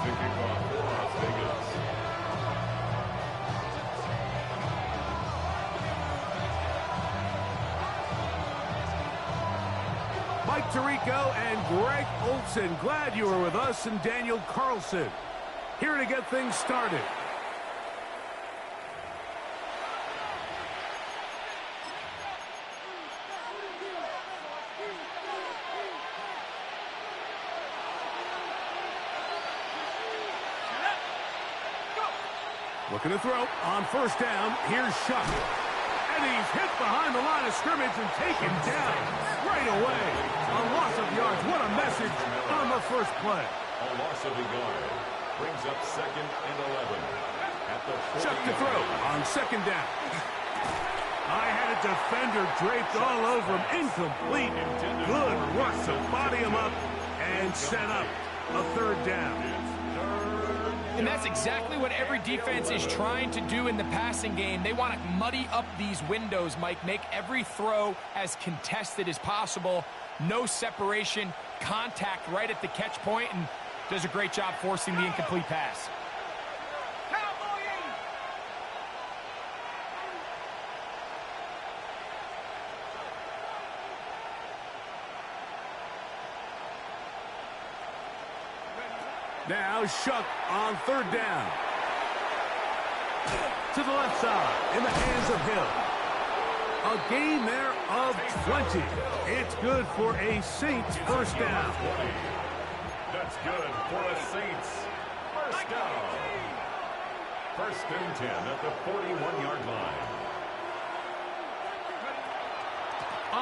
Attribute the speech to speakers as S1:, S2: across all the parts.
S1: to kick off for Las Vegas.
S2: Mike Tirico and Greg Olson, glad you were with us, and Daniel Carlson here to get things started. Looking to throw on first down. Here's Shuck. And he's hit behind the line of scrimmage and taken down right away. A loss of yards. What a message on the first play.
S1: A loss of a yard brings up 2nd and 11. At the 40
S2: Shuck to throw on second down. I had a defender draped all over him. Incomplete. Good work to body him up and set up a third down.
S3: And that's exactly what every defense is trying to do in the passing game. They want to muddy up these windows, Mike, make every throw as contested as possible. No separation, contact right at the catch point, and does a great job forcing the incomplete pass.
S2: Now Shuck on third down. To the left side, in the hands of Hill. A gain there of 20. It's good for a Saints first down.
S1: That's good for a Saints first down. 1st and 10 at the 41-yard line.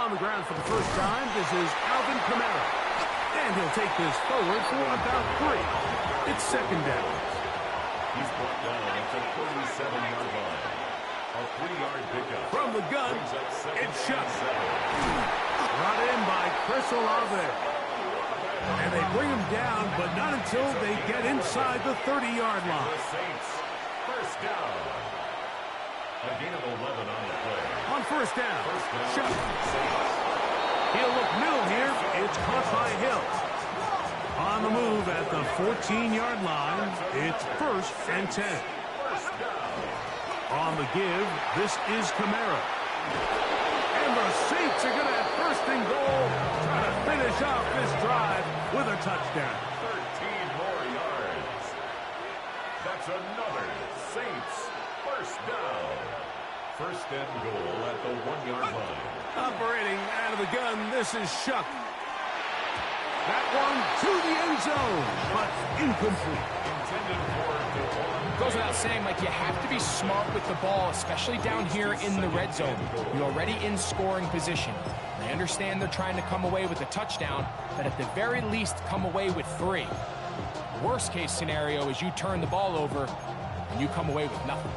S2: On the ground for the first time, this is Alvin Kamara. And he'll take this forward for about 3. It's second down.
S1: He's brought down at the 37-yard line. A 3-yard pickup.
S2: From the gun, it's Shuck. Brought in by Chris Olave. And they bring him down, but not until they get inside the 30-yard line.
S1: The Saints first down. A gain of 11 on the play.
S2: On first down, Shuck.
S1: Saints.
S2: He'll look middle here. It's caught by Hill. On the move at the 14-yard line, it's 1st and 10. On the give, this is Kamara. And the Saints are going to have 1st and goal, trying to finish off this drive with a touchdown.
S1: 13 more yards. That's another Saints first down. 1st and goal at the 1-yard line.
S2: Operating out of the gun, this is Shuck. That one to the end zone, but incomplete.
S1: Intended for DeVaughn.
S3: Goes without saying, Mike, you have to be smart with the ball, especially down here in the red zone. You're already in scoring position. I understand they're trying to come away with a touchdown, but at the very least, come away with 3. Worst case scenario is you turn the ball over and you come away with nothing.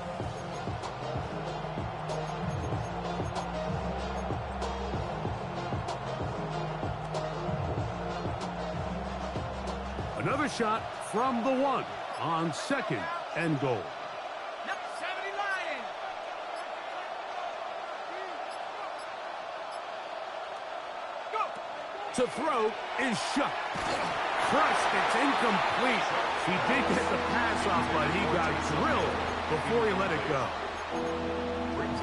S2: Another shot from the 1 on 2nd and goal. To throw is Shuck. Crushed, it's incomplete. He did get the pass off, but he got drilled before he let it go.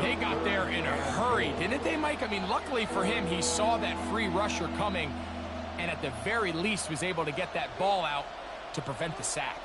S3: They got there in a hurry, didn't they, Mike? I mean, luckily for him, he saw that free rusher coming, and at the very least was able to get that ball out to prevent the sack.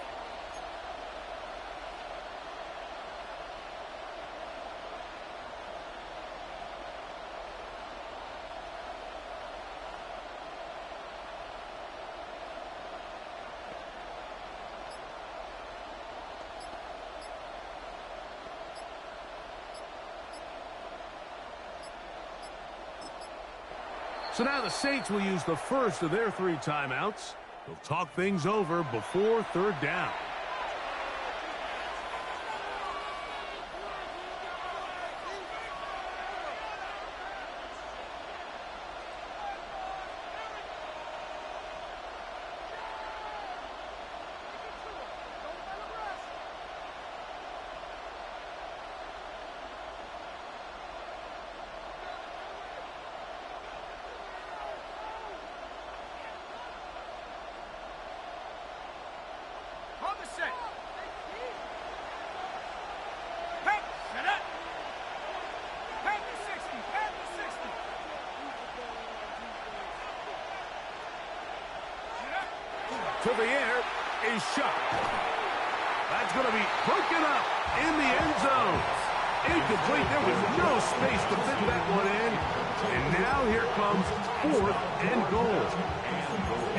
S2: So now the Saints will use the first of their 3 timeouts. They'll talk things over before 3rd down. to the air is shot. That's going to be broken up in the end zone. Incomplete. There was no space to fit that one in. And now here comes 4th and goal.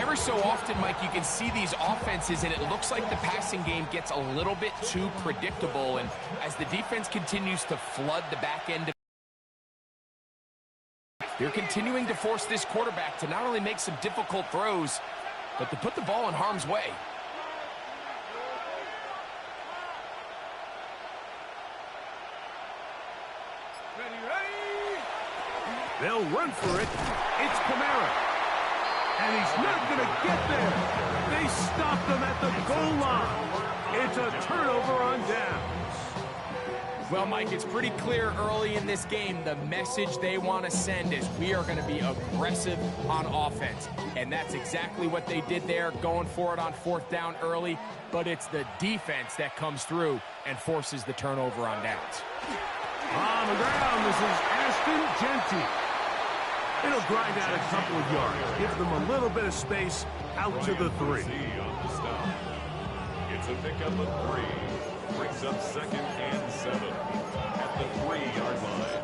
S3: Every so often, Mike, you can see these offenses, and it looks like the passing game gets a little bit too predictable. And as the defense continues to flood the back end, they're continuing to force this quarterback to not only make some difficult throws, but to put the ball in harm's way.
S2: They'll run for it. It's Kamara. And he's not going to get there. They stopped him at the goal line. It's a turnover on downs.
S3: Well, Mike, it's pretty clear early in this game the message they want to send is we are going to be aggressive on offense. And that's exactly what they did there, going for it on 4th down early. But it's the defense that comes through and forces the turnover on downs.
S2: On the ground, this is Ashton Genty. It'll grind out a couple of yards, give them a little bit of space out to the 3.
S1: It's a pickup of 3. Brings up 2nd and 7 at the 3-yard line.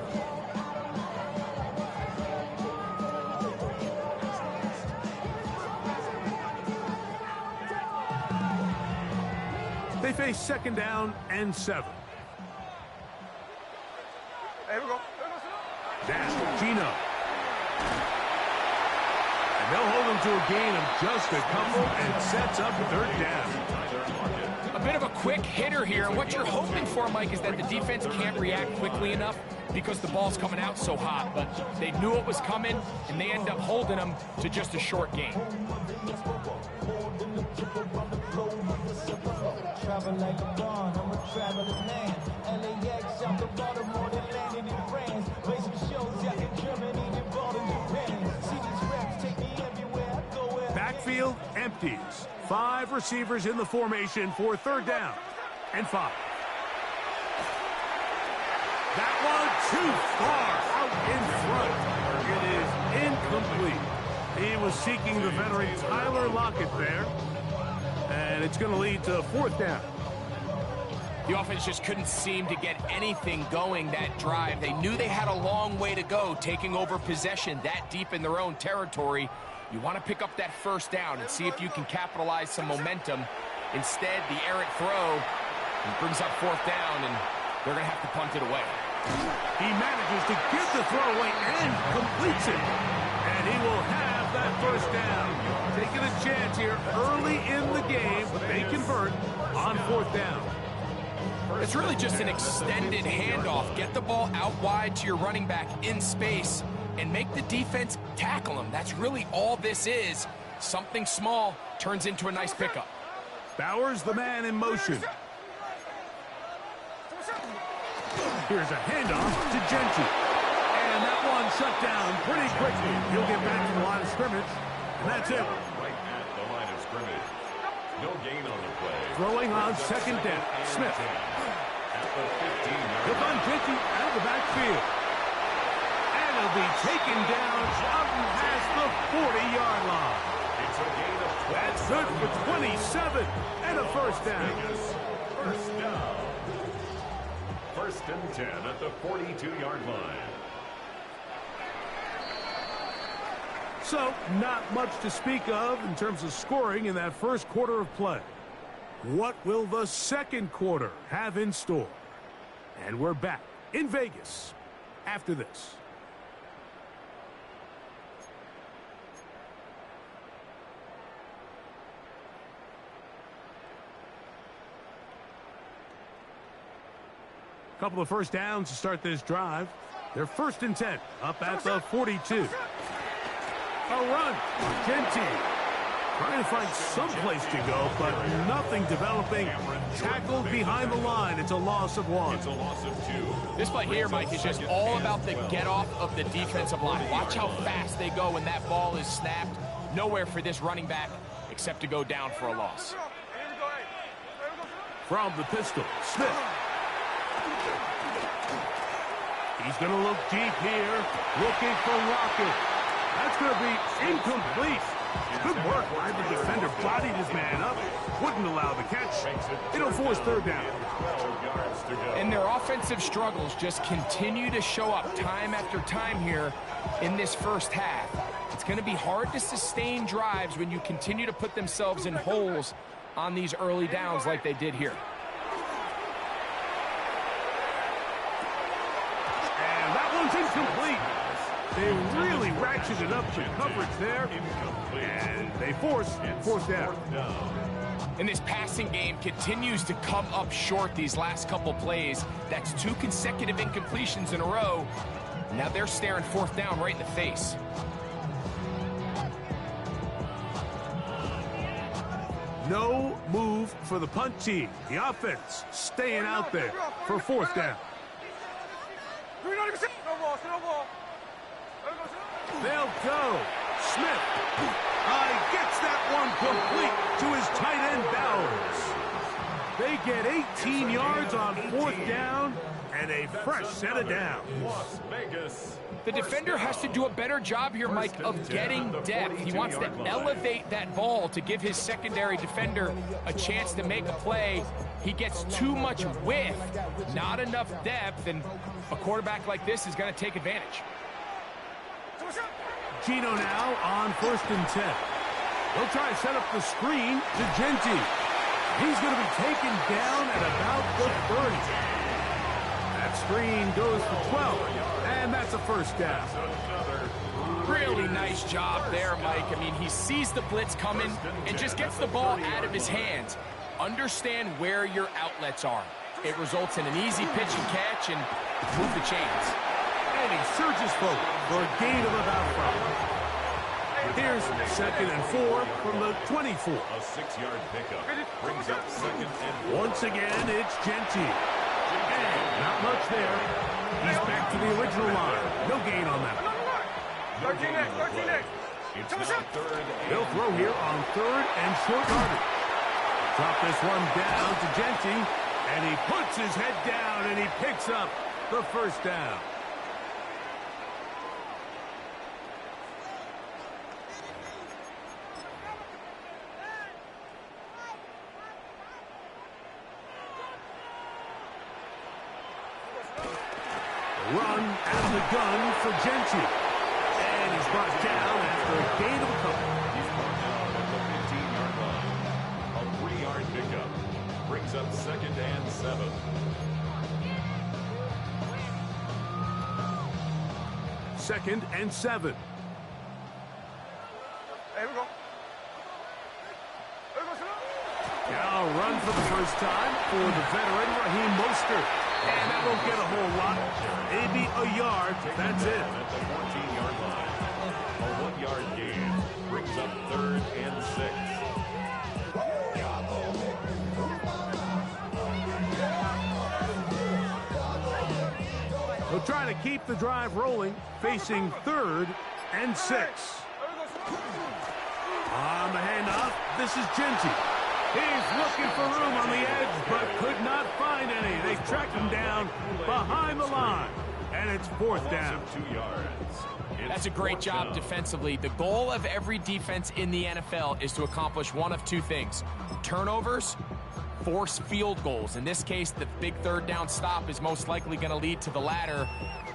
S2: They face 2nd down and 7.
S4: Here we go.
S2: That's Gino. And they'll hold him to a gain of just a couple and sets up 3rd down.
S3: A bit of a quick hitter here. And what you're hoping for, Mike, is that the defense can't react quickly enough because the ball's coming out so hot. But they knew it was coming, and they end up holding them to just a short gain.
S5: Travel like a bond, I'm a traveling man. LAX, out the Baltimore, they landed in France. Play some shows out in Germany, they bought in Japan. See these reps take me everywhere I go.
S2: Backfield empties. 5 receivers in the formation for 3rd down and 5. That one too far out in front. It is incomplete. He was seeking the veteran Tyler Lockett there. And it's going to lead to 4th down.
S3: The offense just couldn't seem to get anything going that drive. They knew they had a long way to go, taking over possession that deep in their own territory. You want to pick up that 1st down and see if you can capitalize some momentum. Instead, the errant throw brings up 4th down, and they're going to have to punt it away.
S2: He manages to get the throw away and completes it. And he will have that 1st down. Taking a chance here early in the game, but they convert on 4th down.
S3: It's really just an extended handoff. Get the ball out wide to your running back in space and make the defense tackle him. That's really all this is. Something small turns into a nice pickup.
S2: Bowers the man in motion. Here's a handoff to Genty. And that one shut down pretty quickly. He'll get back to the line of scrimmage. And that's it.
S1: Right at the line of scrimmage. No gain on the play.
S2: Throwing on 2nd down. Smith.
S1: At the 15-yard
S2: He'll find Genty out of the backfield. And he'll be taken down up past the 40-yard line.
S1: It's a gain of 12.
S2: That's good for 27 and a 1st down.
S1: 1st down. 1st and 10 at the 42-yard line.
S2: So, not much to speak of in terms of scoring in that 1st quarter of play. What will the 2nd quarter have in store? And we're back in Vegas after this. Couple of 1st downs to start this drive. They're 1st and 10, up at the 42. A run, Genty. Trying to find some place to go, but nothing developing. Tackled behind the line. It's a loss of 1.
S1: It's a loss of 2.
S3: This play here, Mike, is just all about the get-off of the defensive line. Watch how fast they go when that ball is snapped. Nowhere for this running back except to go down for a loss.
S2: From the pistol, Smith. He's going to look deep here, looking for Lockett. That's going to be incomplete. Good work. Why the defender bodied his man up, wouldn't allow the catch. It'll force third down.
S3: And their offensive struggles just continue to show up time after time here in this first half. It's going to be hard to sustain drives when you continue to put themselves in holes on these early downs like they did here.
S2: And that one's incomplete. They really ratcheted up the coverage there, and they force down.
S3: And this passing game continues to come up short these last couple plays. That's 2 consecutive incompletions in a row. Now they're staring fourth down right in the face.
S2: No move for the punt team. The offense staying out there for fourth down. They'll go. Smith gets that one complete to his tight end Bowers. They get 18 yards on fourth down and a fresh set of downs.
S1: Las Vegas.
S3: The defender has to do a better job here, Mike, of getting depth. He wants to elevate that ball to give his secondary defender a chance to make a play. He gets too much width, not enough depth, and a quarterback like this is going to take advantage.
S2: Gino now on 1st and 10. They'll try to set up the screen to Genti. He's going to be taken down at about the 30. That screen goes for 12, and that's a first down.
S3: Really nice job there, Mike. I mean, he sees the blitz coming and just gets the ball out of his hands. Understand where your outlets are. It results in an easy pitch and catch and move the chains.
S2: And he surges forward for a gain of about 5. Here's 2nd and 4 from the 24.
S1: A 6-yard pickup brings up 2nd and 4.
S2: Once again, it's Genti. And not much there. He's back to the original line. No gain on that.
S1: It's now 3rd and
S2: They'll throw here on 3rd and short yardage. Drop this one down to Genti, and he puts his head down and he picks up the first down. Run out of the gun for Genti. And he's brought down after a gain of a couple.
S1: He's brought down at the 15-yard line. A 3-yard pickup brings up 2nd and 7.
S2: Second and 7.
S4: Here we go.
S2: Now run for the first time for the veteran Raheem Mostert. And that won't get a whole lot. Maybe a yard. That's it.
S1: At the 14-yard line. A 1-yard gain brings up 3rd and 6.
S2: They'll try to keep the drive rolling, facing 3rd and 6. On the handoff, this is Genti. He's looking for room on the edge, but could not find any. They track him down behind the line, and it's 4th down.
S1: 2 yards.
S3: That's a great job defensively. The goal of every defense in the NFL is to accomplish one of 2 things. Turnovers, force field goals. In this case, the big 3rd down stop is most likely going to lead to the latter.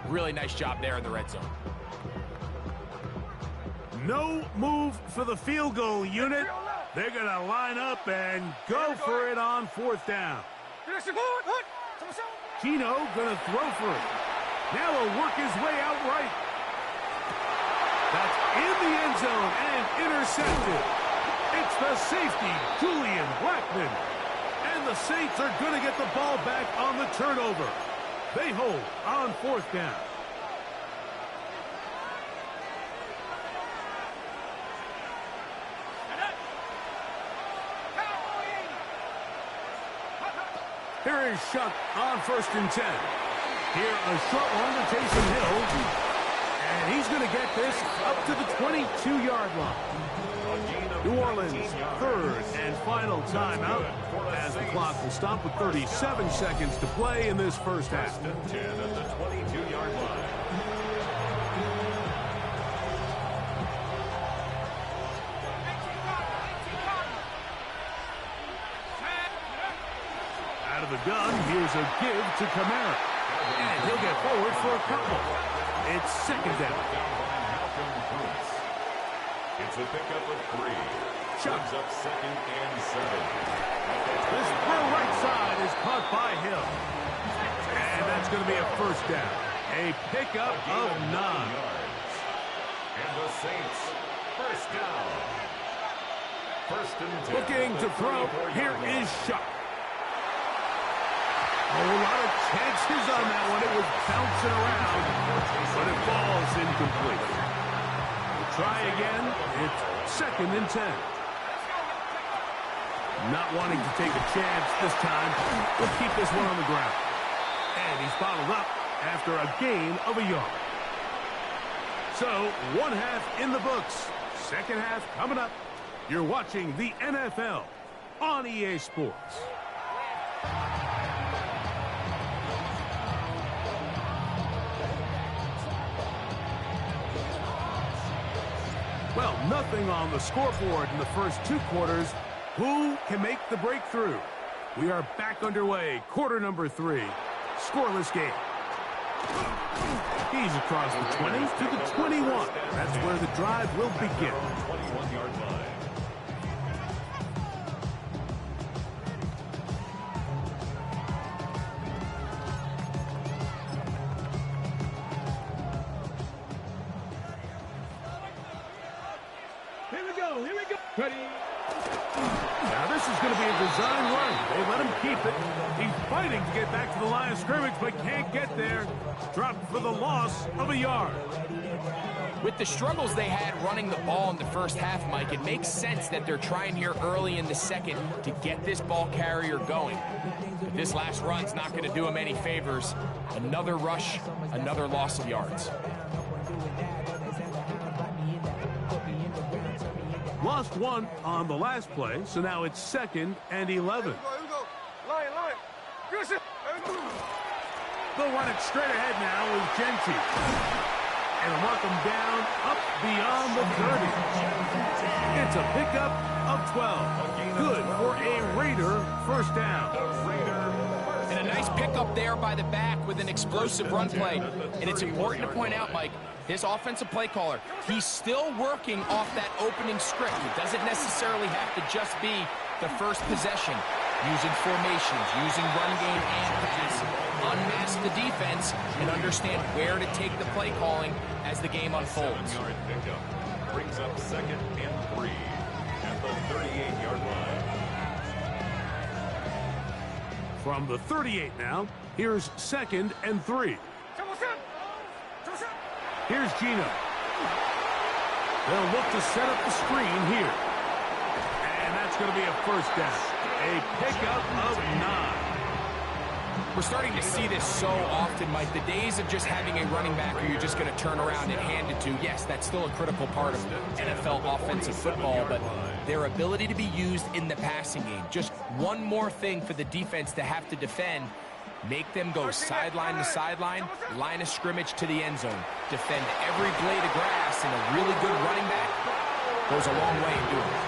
S3: Really nice job there in the red zone.
S2: No move for the field goal unit. They're going to line up and go for it on 4th down. Gino going to throw for it. Now he'll work his way out right. That's in the end zone and intercepted. It's the safety, Julian Blackman. And the Saints are going to get the ball back on the turnover. They hold on 4th down. Here is Shuck on 1st and 10. Here, a short one to Taysom Hill. And he's going to get this up to the 22-yard line. New Orleans, 3rd and final timeout, as the clock will stop with 37 seconds to play in this first half.
S1: 10 at the 22-yard line.
S2: the gun, here's a give to Kamara. And he'll get forward for a couple. It's second down.
S1: It's a pickup of 3. Chubbs up second and 7.
S2: This throw right side is caught by Hill. And that's going to be a first down. A pickup of 9.
S1: And the Saints, first down. First and 10.
S2: Looking to throw. Here is Shuck. A lot of chances on that one. It was bouncing around, but it falls incomplete. We'll try again. It's second and 10. Not wanting to take a chance this time. We'll keep this one on the ground. And he's bottled up after a gain of a yard. So, one half in the books. Second half coming up. You're watching the NFL on EA Sports. Well, nothing on the scoreboard in the first 2 quarters. Who can make the breakthrough? We are back underway. Quarter number 3. Scoreless game. He's across the 20 to the 21. That's where the drive will begin.
S1: 21-yard line.
S2: Here we go. Ready. Now this is going to be a design run. They let him keep it. He's fighting to get back to the line of scrimmage, but can't get there. Dropped for the loss of a yard.
S3: With the struggles they had running the ball in the first half, Mike, it makes sense that they're trying here early in the second to get this ball carrier going. But this last run's not going to do him any favors. Another rush, another loss of yards.
S2: Lost 1 on the last play, so now it's second and 11.
S4: Line.
S2: They'll run it straight ahead now with Genty. And mark him down up beyond the 30. It's a pickup of 12. Good for a Raider first down.
S3: And a nice pickup there by the back with an explosive run play. And it's important to point out, Mike, his offensive play caller, he's still working off that opening script. It doesn't necessarily have to just be the first possession. Using formations, using run game and pass. Unmask the defense and understand where to take the play calling as the game unfolds.
S1: 7-yard pickup brings up second and 3 at the 38-yard line.
S2: From the 38 now, here's second and 3. Here's Gino. They'll look to set up the screen here. And that's going to be a first down. A pickup of 9.
S3: We're starting to see this so often, Mike. The days of just having a running back who you're just going to turn around and hand it to, yes, that's still a critical part of NFL offensive football, but their ability to be used in the passing game. Just one more thing for the defense to have to defend. Make them go sideline to sideline, line of scrimmage to the end zone. Defend every blade of grass, and a really good running back goes a long way in doing it.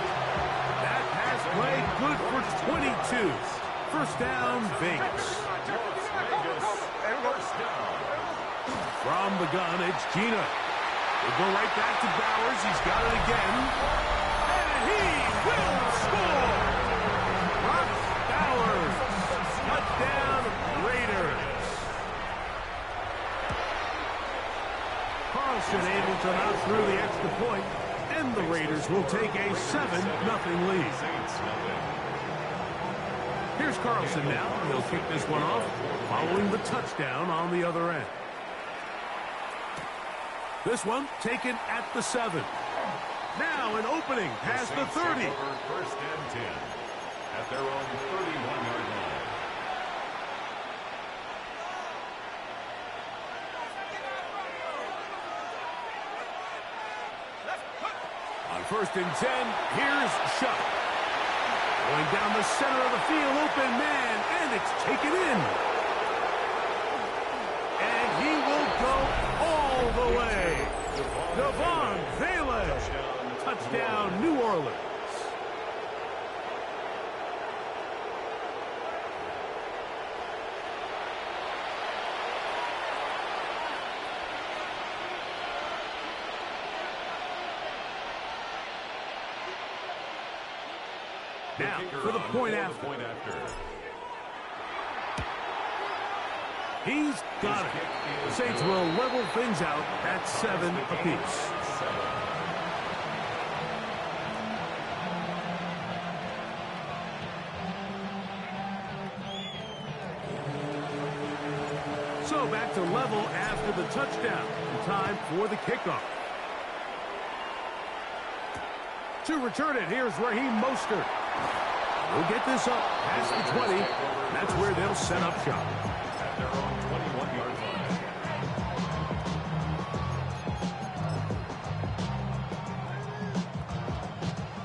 S2: That pass play good for 22. First down, Vegas. From the gun, it's Gino. We'll go right back to Bowers. He's got it again. And he will score! Brock Bowers. Touchdown, Raiders. Carlson able to knock through the extra point, and the Raiders will take a 7-0 lead. Here's Carlson now. He'll kick this one off following the touchdown on the other end. This one taken at the 7. Now an opening past the 30.
S1: First and 10 at their own 31-yard line.
S2: On first and 10, here's Shuck. Going down the center of the field, open man, and it's taken in. And he will go all the way. Devon Vele. Touchdown, New Orleans. Now, for the point after. He's got it. The Saints will level things out at 7 apiece. So back to level after the touchdown. And time for the kickoff. To return it, here's Raheem Mostert. We'll get this up past the 20. That's where they'll set up shop.
S1: At their own 21-yard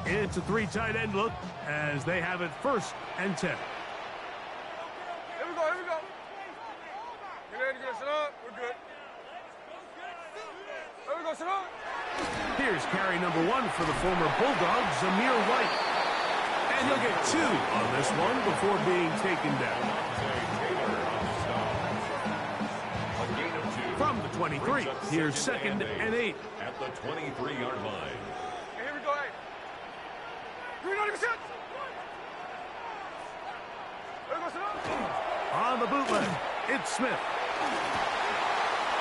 S1: line.
S2: It's a 3 tight end look as they have it 1st and 10.
S4: Here we go, here we go. Get ready to get set up. We're good. Here we go, set up.
S2: Here's carry number 1 for the former Bulldog, Zamir White. And he'll get 2 on this one before being taken down. From the 23, here's 2nd and 8.
S1: At the 23-yard line.
S4: Here we go, hey. Here we go, get set. Here we go, set up.
S2: On the bootleg, it's Smith.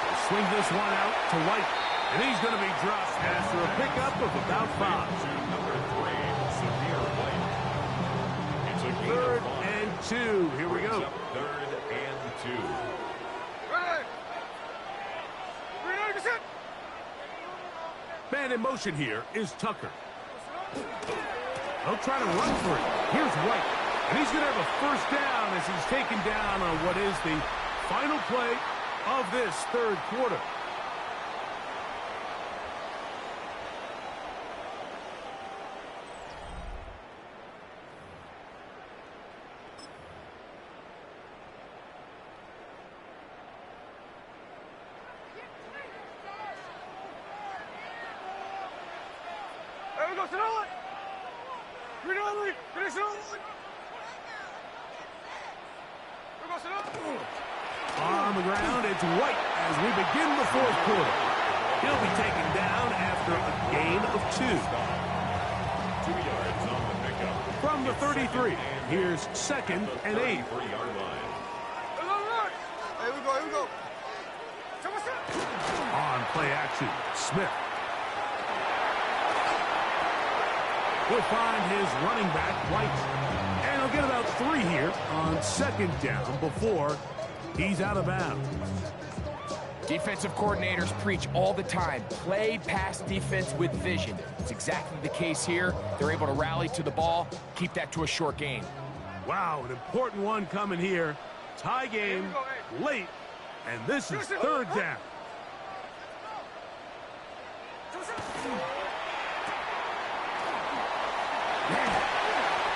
S2: They'll swing this one out to White. And he's going to be dropped after a pickup of about 5.
S1: Number 3, Zamir White. It's a gain
S2: 3rd
S1: of 5.
S2: and 2. Here we go.
S1: 3rd and 2.
S4: Ready. Ready, get set.
S2: Man in motion here is Tucker. They'll try to run for it. Here's White. And he's going to have a 1st down as he's taken down on what is the final play of this 3rd quarter.
S4: Here we go, sit on it. Read on it. Finish it on it. Here we go, sit on it.
S2: On the ground, it's White as we begin the 4th quarter. He'll be taken down after a gain of 2.
S1: 2 yards on the pickup.
S2: From the 33, here's 2nd and 8.
S1: 3-yard line.
S4: Here we go, here we go.
S2: On play action, Smith. We'll find his running back, White. And he'll get about 3 here on 2nd down before he's out of bounds.
S3: Defensive coordinators preach all the time, play pass defense with vision. It's exactly the case here. They're able to rally to the ball, keep that to a short gain.
S2: Wow, an important one coming here. Tie game, late, and this is 3rd down.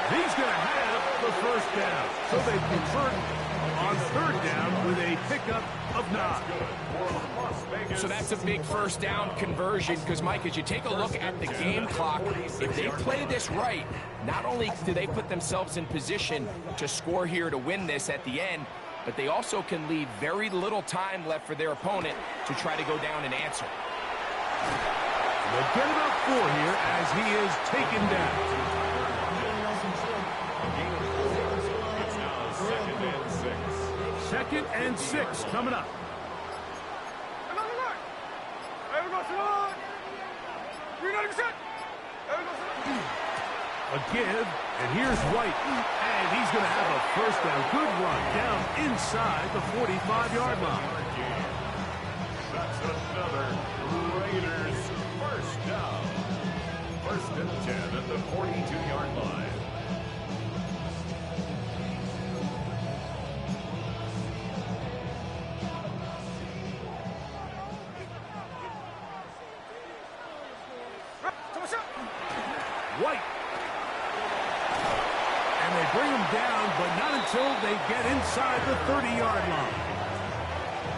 S2: He's going to have the 1st down. So they convert on 3rd down with a pickup of 9.
S3: So that's a big 1st down conversion because, Mike, as you take a look at the game clock, if they play this right, not only do they put themselves in position to score here to win this at the end, but they also can leave very little time left for their opponent to try to go down and answer.
S2: They'll get about 4 here as he is taken down.
S1: It's now 2nd and 6.
S2: 2nd and 6 coming up.
S4: Here we go, sit on. Read on, get set. Here we go, sit on.
S2: A give, and here's White. And he's going to have a 1st down. Good run down inside the 45-yard line.
S1: That's another Raiders 1st down. 1st and 10 at the 42-yard line.
S2: White. And they bring him down, but not until they get inside the 30-yard line.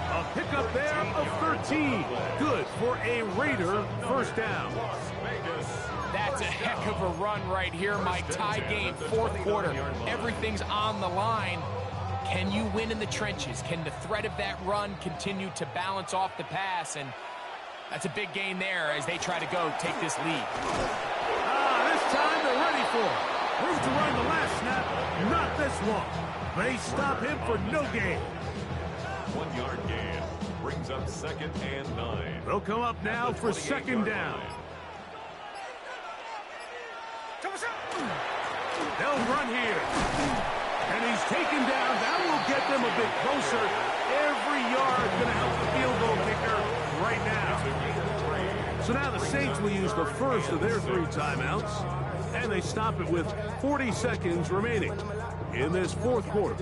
S2: A pickup there of 13. Good for a Raider 1st down.
S3: That's a heck of a run right here, Mike. Tie game, 4th quarter. Everything's on the line. Can you win in the trenches? Can the threat of that run continue to balance off the pass? And that's a big gain there as they try to go take this lead.
S2: This time they're ready for it. Room to run the stop him for no gain.
S1: 1 yard gain brings up 2nd and 9.
S2: They'll come up now for 2nd down. They'll run here. And he's taken down. That will get them a bit closer. Every yard going to help the field goal kicker right now. So now the Saints will use the first of their 3 timeouts. And they stop it with 40 seconds remaining in this 4th quarter.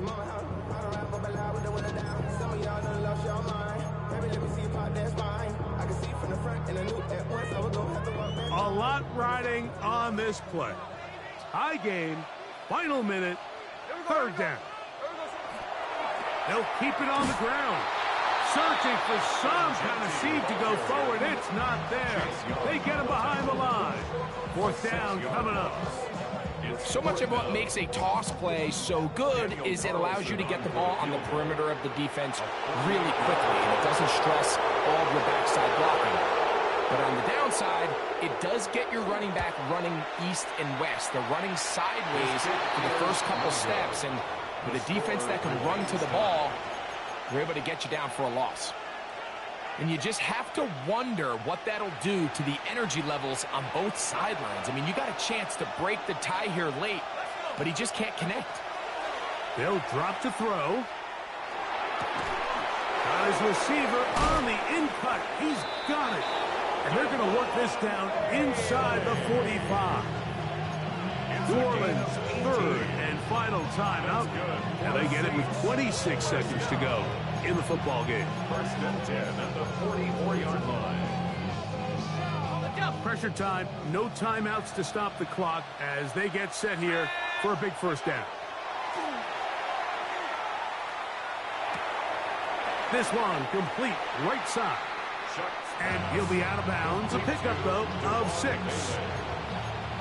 S2: A lot riding on this play. High game, final minute, 3rd down. They'll keep it on the ground. Searching for some kind of seed to go forward. It's not there. They get him behind the line. 4th down coming up.
S3: So much of what makes a toss play so good is it allows you to get the ball on the perimeter of the defense really quickly, and it doesn't stress all of your backside blocking. But on the downside, it does get your running back running east and west. They're running sideways for the first couple steps, and with a defense that can run to the ball, they're able to get you down for a loss. And you just have to wonder what that'll do to the energy levels on both sidelines. I mean, you got a chance to break the tie here late, but he just can't connect.
S2: They'll drop to throw. Got his receiver on the in-cut. He's got it. And they're going to work this down inside the 45. New Orleans, 3rd and final timeout. And they get it with 26 seconds to go in the football game.
S1: 1st and 10 at the 44-yard line.
S2: Pressure time, no timeouts to stop the clock as they get set here for a big 1st down. This one complete right side. And he'll be out of bounds. A pickup, though, of 6.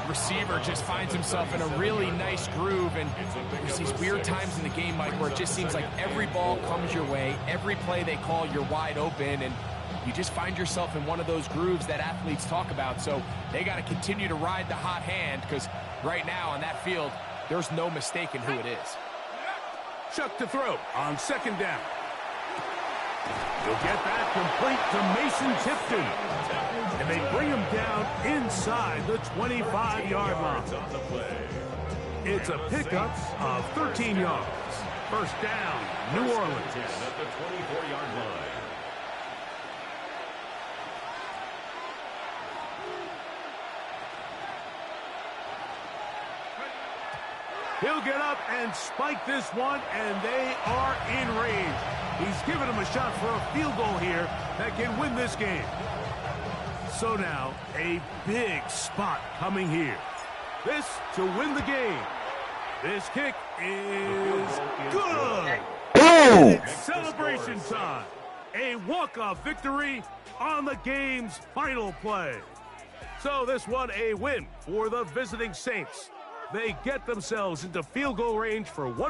S3: Receiver just finds himself in a really nice groove, and there's these weird times in the game, Mike, where it just seems like every ball comes your way, every play they call, you're wide open, and you just find yourself in one of those grooves that athletes talk about. So they got to continue to ride the hot hand, because right now on that field, there's no mistaking who it is.
S2: Chuck to throw on 2nd down. He'll get that complete to Mason Tipton. And they bring him down inside the 25-yard line. It's a pickup of 13 yards. 1st down, New Orleans.
S1: At the 24-yard line.
S2: He'll get up and spike this one, and they are in range. He's given him a shot for a field goal here that can win this game. So now, a big spot coming here. This to win the game. This kick is good. It's celebration time. A walk-off victory on the game's final play. So this one a win for the visiting Saints. They get themselves into field goal range for one